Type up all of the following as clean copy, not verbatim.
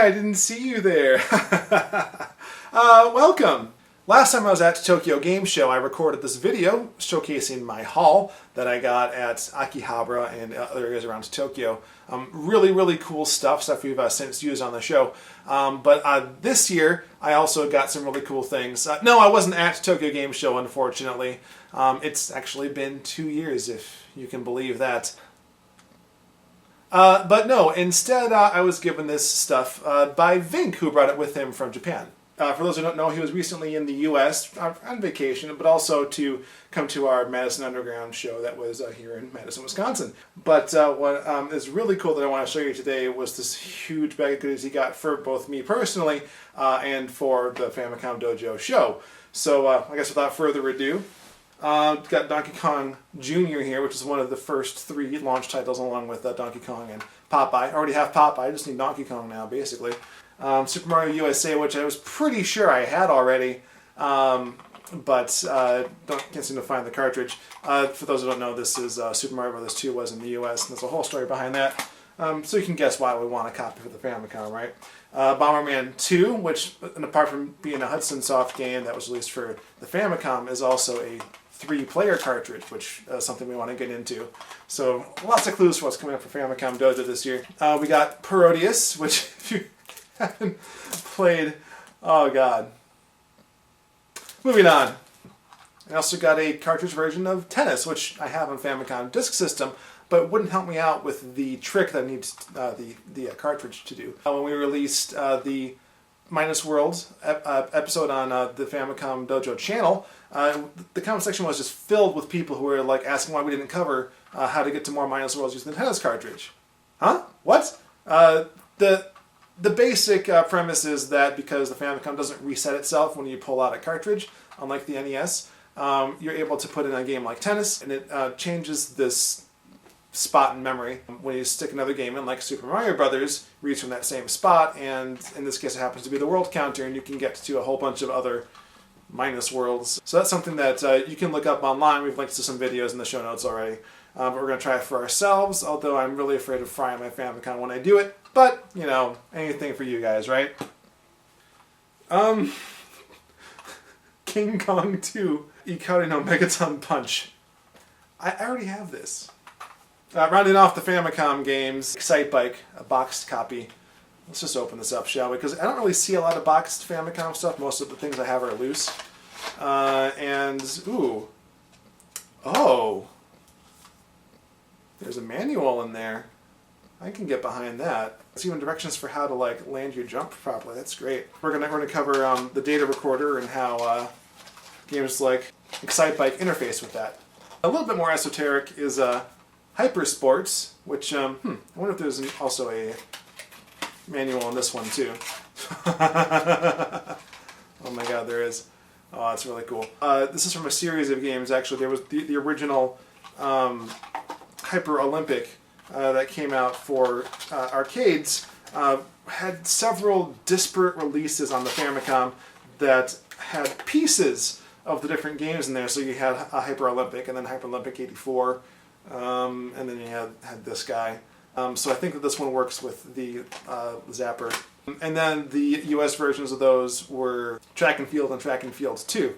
I didn't see you there. Welcome. Last time I was at Tokyo Game Show, I recorded this video showcasing my haul that I got at Akihabara and other areas around Tokyo. Really cool stuff we've since used on the show. But this year, I also got some really cool things. No, I wasn't at Tokyo Game Show, unfortunately. It's actually been 2 years, if you can believe that. But no, instead I was given this stuff by Vinnk, who brought it with him from Japan. For those who don't know, he was recently in the U.S. On vacation, but also to come to our Madison Underground show that was here in Madison, Wisconsin. But what is really cool that I want to show you today was this huge bag of goodies he got for both me personally and for the Famicom Dojo show. So I guess without further ado, got Donkey Kong Jr. here, which is one of the first 3 launch titles along with Donkey Kong and Popeye. I already have Popeye, I just need Donkey Kong now, basically. Super Mario USA, which I was pretty sure I had already, but can't seem to find the cartridge. For those who don't know, this is Super Mario Bros. 2 was in the US, and there's a whole story behind that. So you can guess why we want a copy for the Famicom, right? Bomberman 2, which, and apart from being a Hudson Soft game that was released for the Famicom, is also a 3-player cartridge, which is something we want to get into. So lots of clues for what's coming up for Famicom Dojo this year. We got Parodius, which if you haven't played, oh god. Moving on. I also got a cartridge version of Tennis, which I have on Famicom Disk System, but wouldn't help me out with the trick that needs the cartridge to do. When we released the Minus Worlds episode on the Famicom Dojo channel, the comment section was just filled with people who were like asking why we didn't cover how to get to more Minus Worlds using the Tennis cartridge. Huh? What? The basic premise is that because the Famicom doesn't reset itself when you pull out a cartridge, unlike the NES, you're able to put in a game like Tennis, and it changes this spot in memory. When you stick another game in, like Super Mario Brothers, reads from that same spot, and in this case it happens to be the world counter, and you can get to a whole bunch of other Minus Worlds. So that's something that you can look up online. We've linked to some videos in the show notes already. But we're going to try it for ourselves, although I'm really afraid of frying my Famicom when I do it. But, you know, anything for you guys, right? King Kong 2, Ikari no Megaton Punch. I already have this. Rounding off the Famicom games, Excite Bike, a boxed copy. Let's just open this up, shall we? Because I don't really see a lot of boxed Famicom stuff. Most of the things I have are loose. Ooh. Oh. There's a manual in there. I can get behind that. It's even directions for how to like land your jump properly. That's great. We're gonna cover the data recorder and how games like Excite Bike interface with that. A little bit more esoteric is Hyper Sports, which I wonder if there's also a manual on this one too. Oh my god, there is. Oh, that's really cool. This is from a series of games. Actually, there was the original Hyper Olympic that came out for arcades, had several disparate releases on the Famicom that had pieces of the different games in there. So you had a Hyper Olympic, and then Hyper Olympic 84, and then you had this guy. So I think that this one works with the Zapper. And then the US versions of those were Track and Field and Track and Field 2,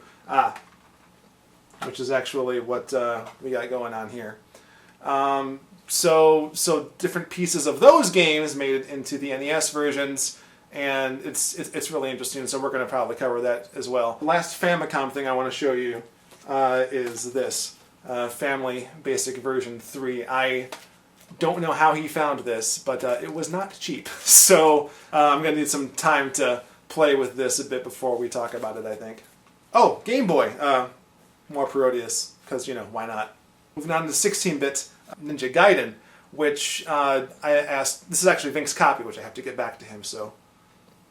which is actually what we got going on here. So different pieces of those games made it into the NES versions, and it's really interesting, so we're going to probably cover that as well. The last Famicom thing I want to show you is this, Family Basic Version 3. I don't know how he found this, but it was not cheap, so I'm going to need some time to play with this a bit before we talk about it, I think. Oh, Game Boy! More Parodius, because, you know, why not? Moving on to 16-bit Ninja Gaiden, which I asked, this is actually Vink's copy, which I have to get back to him, so.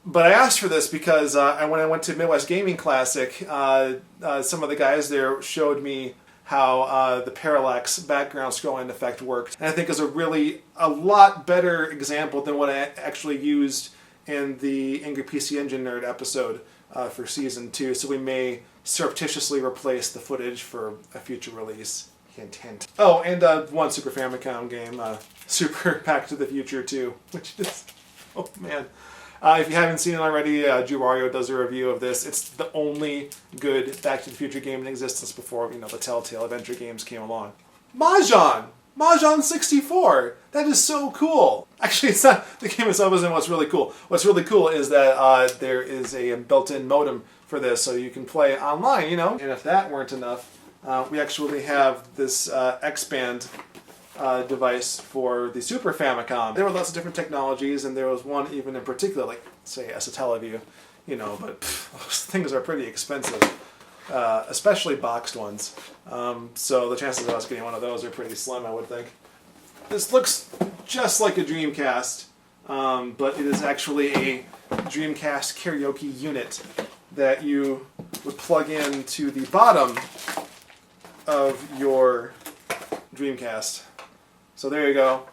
But I asked for this because when I went to Midwest Gaming Classic, some of the guys there showed me how the parallax background scrolling effect worked. And I think is a lot better example than what I actually used in the Angry PC Engine Nerd episode for Season 2, so we may surreptitiously replace the footage for a future release. Hint, hint. Oh, and one Super Famicom game, Super Back to the Future 2, which is, oh man. If you haven't seen it already, Drew Wario does a review of this. It's the only good Back to the Future game in existence before, you know, the Telltale Adventure games came along. Mahjong! Mahjong 64! That is so cool! Actually, it's not, the game itself isn't what's really cool. What's really cool is that there is a built-in modem for this, so you can play online, you know? And if that weren't enough, we actually have this X-Band device for the Super Famicom. There were lots of different technologies, and there was one even in particular, like, say, a Satellaview, you know, but those things are pretty expensive, especially boxed ones. So the chances of us getting one of those are pretty slim, I would think. This looks just like a Dreamcast, but it is actually a Dreamcast karaoke unit that you would plug into the bottom of your Dreamcast. So there you go.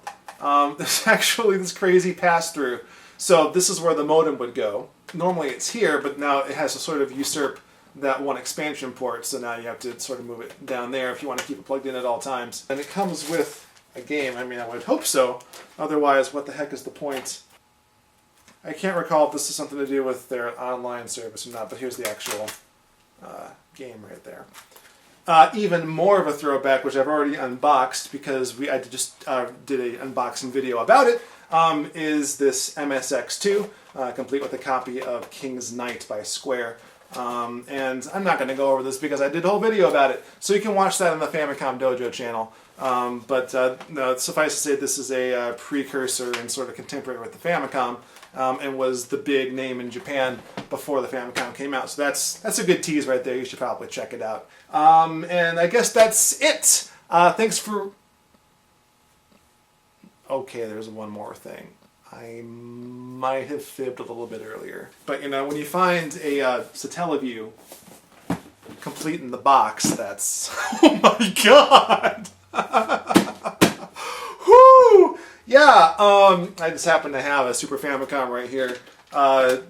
There's actually this crazy pass-through. So this is where the modem would go. Normally it's here, but now it has to sort of usurp that one expansion port, so now you have to sort of move it down there if you want to keep it plugged in at all times. And it comes with a game. I mean, I would hope so. Otherwise, what the heck is the point? I can't recall if this is something to do with their online service or not, but here's the actual game right there. Even more of a throwback, which I've already unboxed because I just did an unboxing video about it, is this MSX2, complete with a copy of King's Knight by Square. And I'm not going to go over this because I did a whole video about it, so you can watch that on the Famicom Dojo channel. No, suffice to say, this is a precursor and sort of contemporary with the Famicom, and was the big name in Japan before the Famicom came out. So that's a good tease right there. You should probably check it out. And I guess that's it. Thanks for... Okay, there's one more thing. I might have fibbed a little bit earlier. But, you know, when you find a Satellaview complete in the box, that's... Oh my god! Whoo! Yeah, I just happen to have a Super Famicom right here.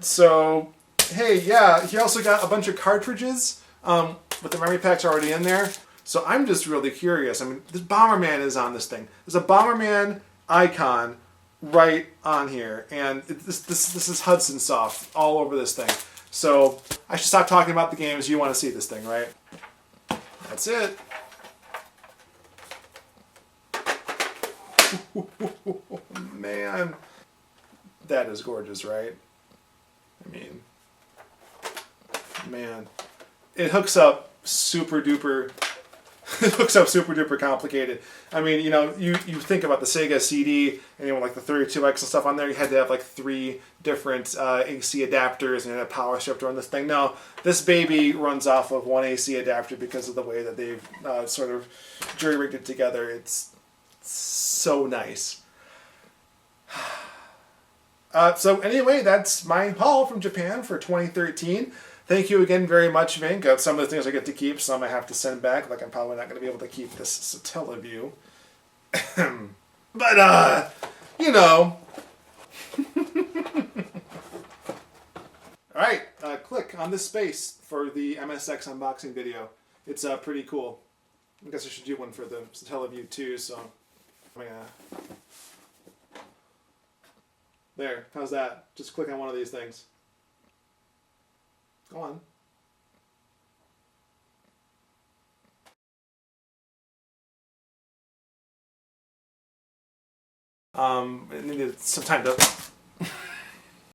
So, hey, yeah, he also got a bunch of cartridges with the memory packs already in there. So I'm just really curious. I mean, this Bomberman is on this thing. There's a Bomberman icon right on here, and this is Hudson Soft all over this thing. So I should stop talking about the games. You want to see this thing, right? That's it. Man, that is gorgeous, right? I mean, man, it hooks up super duper. It looks up super duper complicated. I mean, you know, you think about the Sega CD and, you know, like the 32X and stuff on there, you had to have like 3 different AC adapters and a power strip to run this thing. No, this baby runs off of one AC adapter because of the way that they've sort of jury-rigged it together. It's so nice. So anyway, that's my haul from Japan for 2013. Thank you again very much, Vinnk. Some of the things I get to keep, some I have to send back. Like, I'm probably not going to be able to keep this Satellaview. But, you know. Alright, click on this space for the MSX unboxing video. It's pretty cool. I guess I should do one for the Satellaview too, so... There, how's that? Just click on one of these things. Go on. It needed some time to